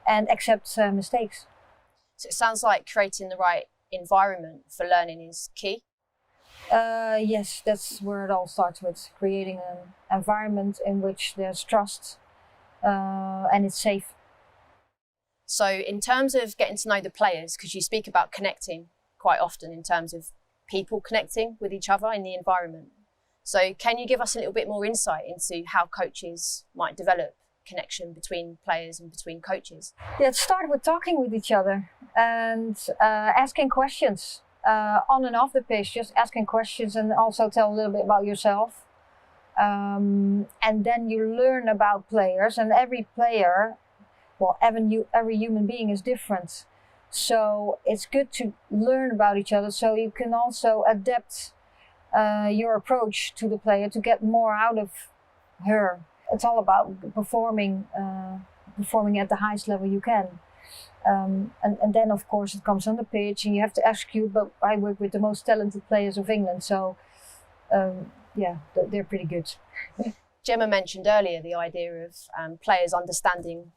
and accept mistakes. So it sounds like creating the right environment for learning is key. Yes, that's where it all starts with, creating an environment in which there's trust and it's safe. So in terms of getting to know the players, because you speak about connecting quite often in terms of people connecting with each other in the environment. So can you give us a little bit more insight into how coaches might develop connection between players and between coaches? Yeah, start with talking with each other and asking questions on and off the pitch, just asking questions, and also tell a little bit about yourself. And then you learn about players, and every player, well, every human being is different. So it's good to learn about each other so you can also adapt your approach to the player to get more out of her. It's all about performing at the highest level you can. And then of course it comes on the pitch and you have to execute, but I work with the most talented players of England, so yeah, they're pretty good. Gemma mentioned earlier the idea of players understanding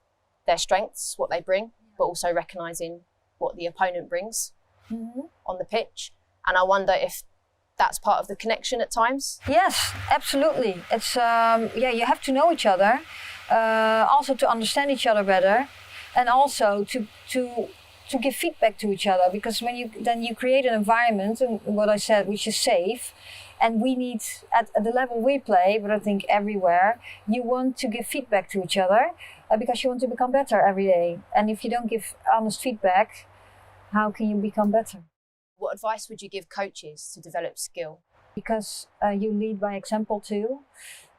their strengths, what they bring, but also recognising what the opponent brings on the pitch. And I wonder if that's part of the connection at times. Yes, absolutely. It's yeah, you have to know each other, also to understand each other better, and also to give feedback to each other, because when you create an environment, and what I said, which is safe. And we need, at the level we play, but I think everywhere, you want to give feedback to each other because you want to become better every day. And if you don't give honest feedback, how can you become better? What advice would you give coaches to develop skill? Because you lead by example too.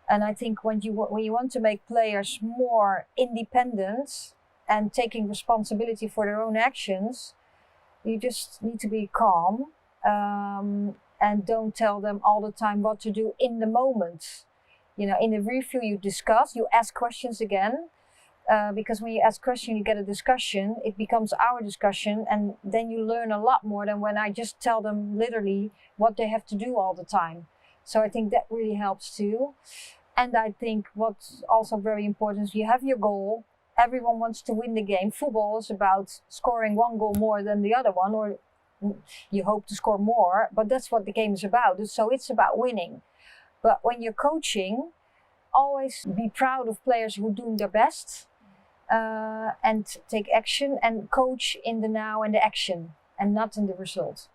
And I think when you want to make players more independent and taking responsibility for their own actions, you just need to be calm. And don't tell them all the time what to do in the moment. You know, in the review you discuss, you ask questions again, because when you ask questions, you get a discussion, it becomes our discussion, and then you learn a lot more than when I just tell them literally what they have to do all the time. So I think that really helps too. And I think what's also very important is you have your goal. Everyone wants to win the game. Football is about scoring one goal more than the other one, or you hope to score more, but that's what the game is about. So it's about winning. But when you're coaching, always be proud of players who are doing their best and take action, and coach in the now and the action and not in the result.